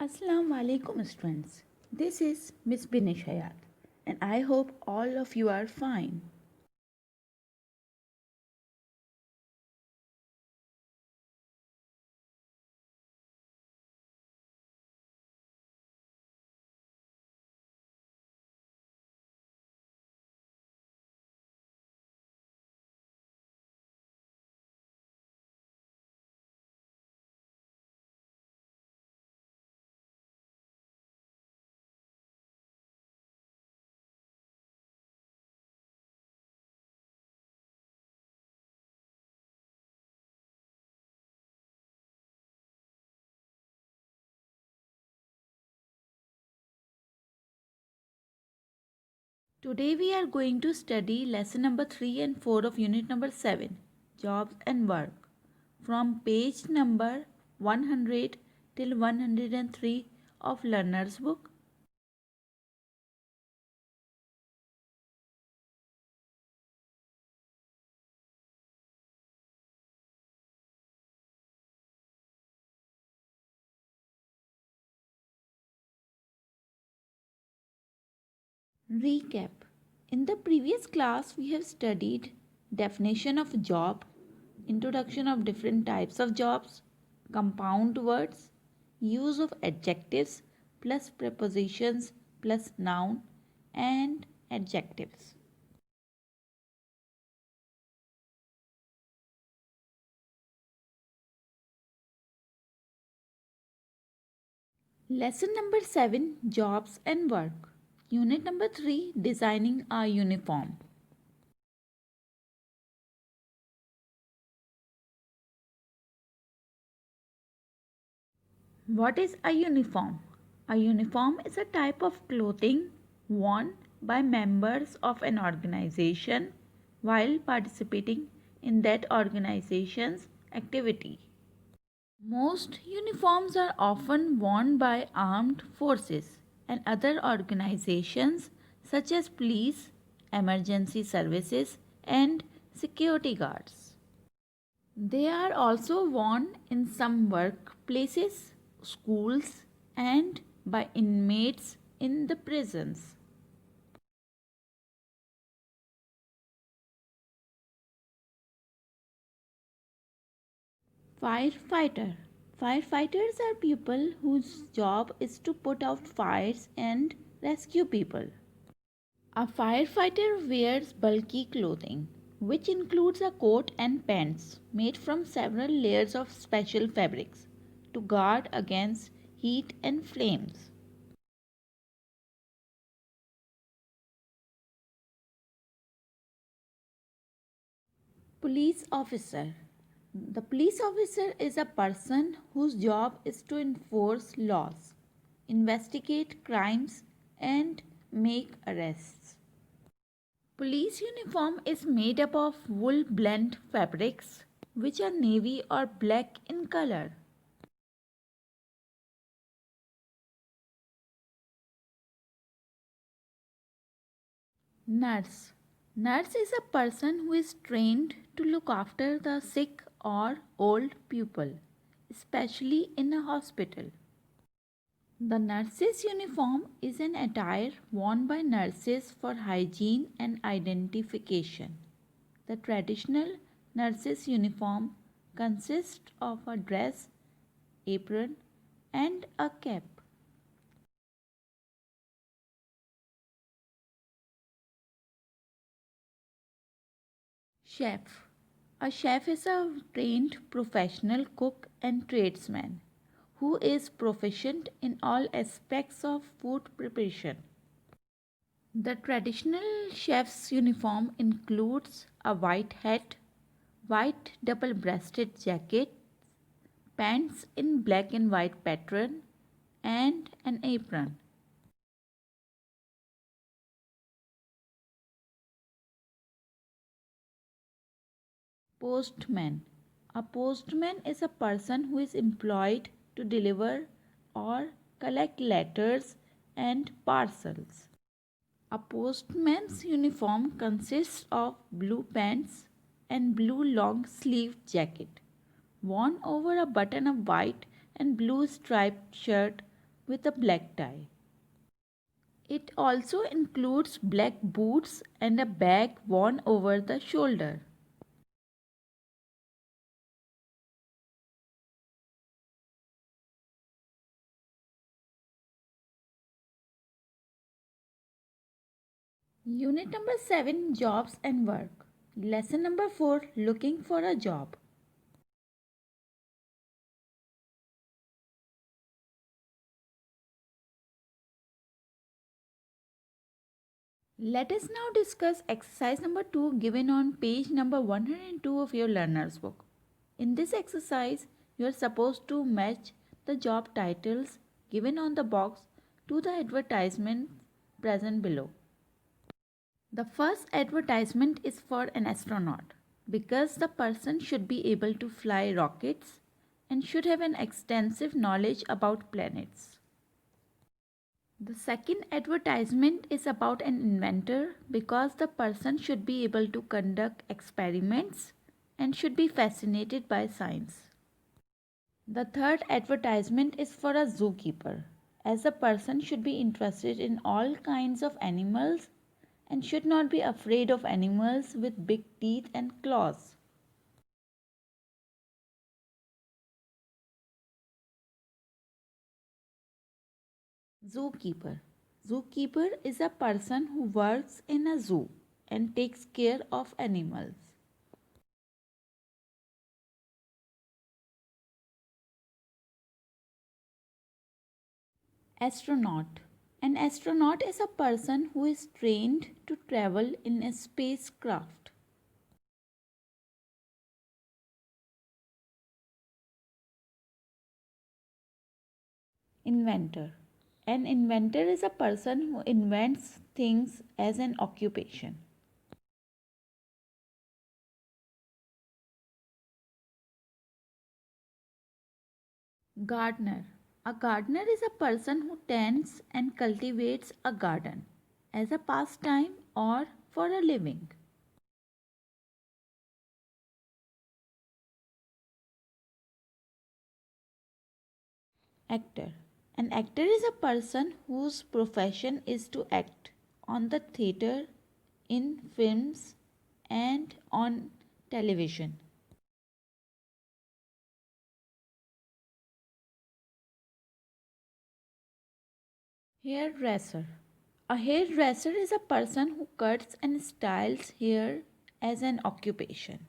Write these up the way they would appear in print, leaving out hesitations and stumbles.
Assalamu alaikum students. This is Miss Binish Hayat and I hope all of you are fine. Today we are going to study lesson number 3 and 4 of unit number 7, Jobs and Work, from page number 100 till 103 of Learner's Book. Recap. In the previous class we have studied definition of job, introduction of different types of jobs, compound words, use of adjectives plus prepositions plus noun and adjectives. Lesson number 7, Jobs and Work. Unit number 3, Designing a Uniform. What is a uniform? A uniform is a type of clothing worn by members of an organization while participating in that organization's activity. Most uniforms are often worn by armed forces and other organizations such as police, emergency services, and security guards. They are also worn in some workplaces, schools, and by inmates in the prisons. Firefighter. Firefighters are people whose job is to put out fires and rescue people. A firefighter wears bulky clothing, which includes a coat and pants made from several layers of special fabrics to guard against heat and flames. Police officer. The police officer is a person whose job is to enforce laws, investigate crimes, and make arrests. Police uniform is made up of wool blend fabrics which are navy or black in color. Nurse. Nurse is a person who is trained to look after the sick or old people, especially in a hospital. The nurse's uniform is an attire worn by nurses for hygiene and identification. The traditional nurse's uniform consists of a dress, apron, and a cap. Chef. A chef is a trained professional cook and tradesman who is proficient in all aspects of food preparation. The traditional chef's uniform includes a white hat, white double breasted jacket, pants in black and white pattern, and an apron. Postman. A postman is a person who is employed to deliver or collect letters and parcels. A postman's uniform consists of blue pants and blue long sleeved jacket, worn over a button of white and blue striped shirt with a black tie. It also includes black boots and a bag worn over the shoulder. Unit number 7, Jobs and Work. Lesson number 4, Looking for a Job. Let us now discuss exercise number 2 given on page number 102 of your learner's book. In this exercise, you are supposed to match the job titles given on the box to the advertisement present below. The first advertisement is for an astronaut because the person should be able to fly rockets and should have an extensive knowledge about planets. The second advertisement is about an inventor because the person should be able to conduct experiments and should be fascinated by science. The third advertisement is for a zookeeper as a person should be interested in all kinds of animals and should not be afraid of animals with big teeth and claws. Zookeeper. Zookeeper is a person who works in a zoo and takes care of animals. Astronaut. An astronaut is a person who is trained to travel in a spacecraft. Inventor. An inventor is a person who invents things as an occupation. Gardener. A gardener is a person who tends and cultivates a garden as a pastime or for a living. Actor. An actor is a person whose profession is to act on the theatre, in films, and on television. Hairdresser. A hairdresser is a person who cuts and styles hair as an occupation.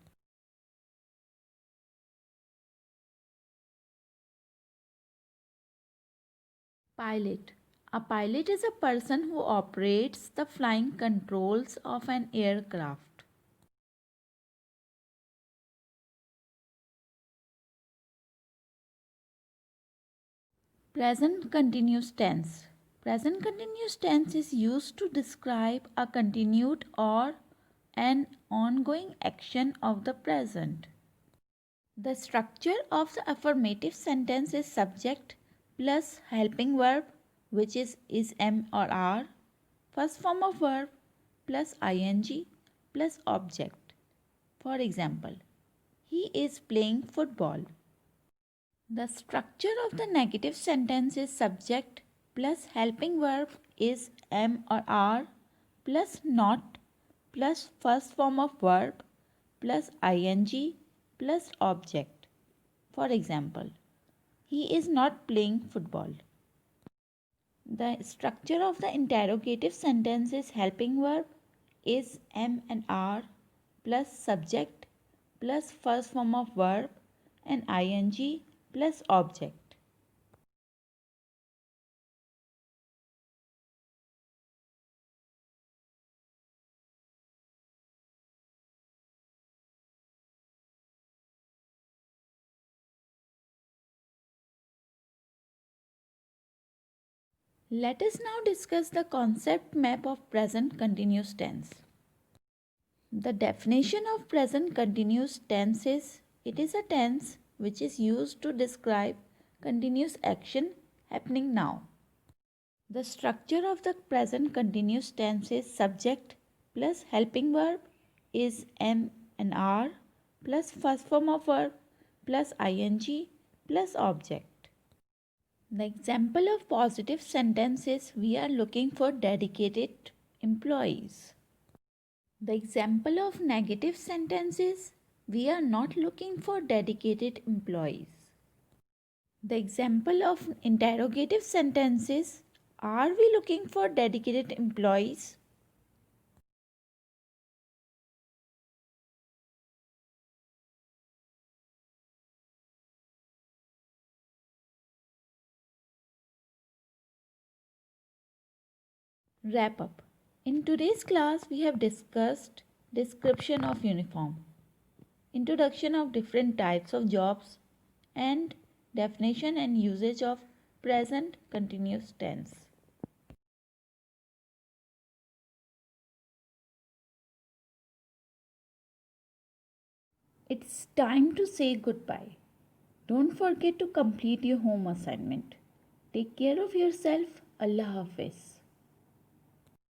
Pilot. A pilot is a person who operates the flying controls of an aircraft. Present continuous tense. Present continuous tense is used to describe a continued or an ongoing action of the present. The structure of the affirmative sentence is subject plus helping verb, which is am or are, first form of verb plus ing plus object. For example, he is playing football. The structure of the negative sentence is subject plus helping verb is am or are plus not plus first form of verb plus ing plus object. For example, he is not playing football. The structure of the interrogative sentence is helping verb is am and are plus subject plus first form of verb and ing plus object. Let us now discuss the concept map of present continuous tense. The definition of present continuous tense is it is a tense which is used to describe continuous action happening now. The structure of the present continuous tense is subject plus helping verb is am and are plus first form of verb plus ing plus object. The example of positive sentence is we are looking for dedicated employees. The example of negative sentence is we are not looking for dedicated employees. The example of interrogative sentence is are we looking for dedicated employees? Wrap up. In today's class, we have discussed description of uniform, introduction of different types of jobs, and definition and usage of present continuous tense. It's time to say goodbye. Don't forget to complete your home assignment. Take care of yourself. Allah Hafiz.